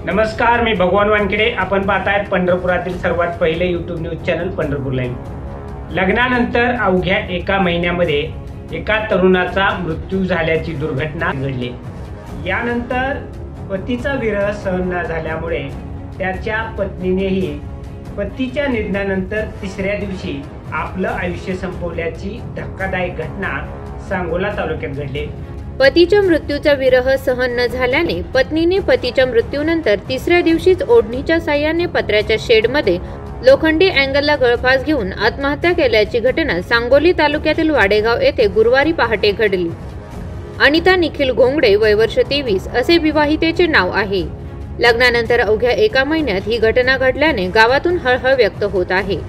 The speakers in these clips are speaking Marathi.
नमस्कार, मी भगवान वानखेडे। आपण पाहतायत पंढरपुरातील सर्वात पहिले YouTube news channel Pandharpur live. लग्नानंतर अवघ्या एका महिन्यामध्ये एका तरुणाचा मृत्यू झाल्याची दुर्घटना घडली। यानंतर पतीचा विरह सहन न झाल्यामुळे त्याच्या पत्नीनेही पतीच्या निधनानंतर तिसऱ्या दिवशी आपलं आयुष्य संपवल्याची धक्कादायक घटना सांगोला तालुक्यात घडली। पतीच्या मृत्यूचा विरह सहन न झाल्याने पत्नीने पतीच्या मृत्यूनंतर तिसऱ्या दिवशीच ओढणीच्या साह्याने पत्र्याच्या शेडमध्ये लोखंडी अँगलला गळफास घेऊन आत्महत्या केल्याची घटना सांगोली तालुक्यातील वाडेगाव येथे गुरुवारी पहाटे घडली। अनिता निखिल घोंगडे, वय वर्ष 23 असे विवाहितेचे नाव आहे। लग्नानंतर अवघ्या एका महिन्यात ही घटना घडल्याने गावातून हळहळ व्यक्त होत आहे।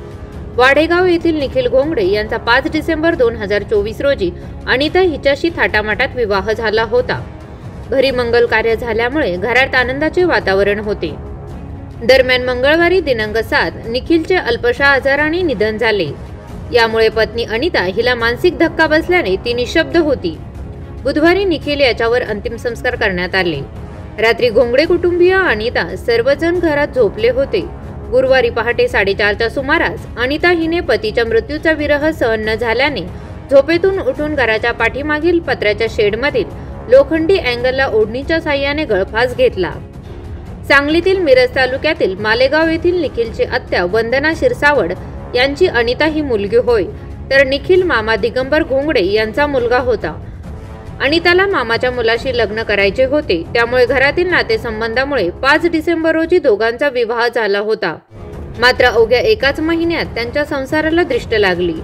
वाडेगाव येथील निखिल घोंगडे यांचा 5 डिसेंबर 2024 रोजी अनिता हिच्याशी थाटामाटात विवाह झाला होता। घरी मंगल कार्य झाल्यामुळे घरात आनंदाचे वातावरण होते। दरम्यान मंगळवारी दिनांक 7 निखिलचे अल्पशा आजाराने निधन झाले। यामुळे पत्नी अनिता हिला मानसिक धक्का बसल्याने ती निशब्द होती। बुधवारी निखिल याच्यावर अंतिम संस्कार करण्यात आले। रात्री घोंगडे कुटुंबीय अनिता सर्वजण घरात झोपले होते। गुरुवारी पहाटे 4:30च्या सुमारास अनिता हिने पतीच्या मृत्यूचा विरह सहन न झाल्याने झोपेतून उठून घराच्या पाठीमागील पत्र्याच्या शेडमधील लोखंडी अँगलला ओढणीच्या साह्याने गळफास घेतला। सांगलीतील मिरज तालुक्यातील मालेगाव येथील निखिलची आत्या वंदना शिरसावड यांची अनिता ही मुलगी होय, तर निखिल मामा दिगंबर घोंगडे यांचा मुलगा होता। अनिताला मामाच्या मुलाशी लग्न करायचे होते, त्यामुळे घरातील नातेसंबंधामुळे 5 डिसेंबर रोजी दोघांचा विवाह झाला होता। मात्र अवघ्या एकाच महिन्यात त्यांच्या संसाराला दृष्ट लागली।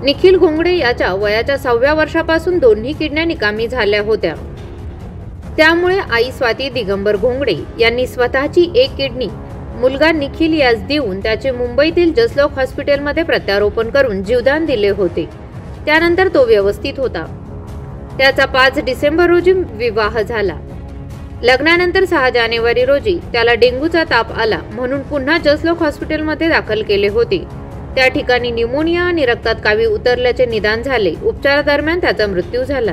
निखिल घोंगडे याच्या वयाच्या 6व्या वर्षापासून दोन्ही किडन्या निकामी झाल्या होत्या। त्यामुळे आई स्वाती दिगंबर घोंगडे यांनी स्वतःची एक किडनी मुलगा निखिल यास देऊन त्याचे मुंबईतील जसलोक हॉस्पिटलमध्ये प्रत्यारोपण करून जीवदान दिले होते। त्यानंतर तो व्यवस्थित होता। त्याचा 5 डिसेंबर रोजी विवाह झाला। लग्नानंतर 6 जानेवारी रोजी त्याला डेंग्यूचा ताप आला, म्हणून पुन्हा जसलोक हॉस्पिटलमध्ये दाखल केले होते। त्या ठिकाणी न्यूमोनिया आणि रक्तात कावी उतरल्याचे निदान झाले। उपचारादरम्यान त्याचा मृत्यू झाला।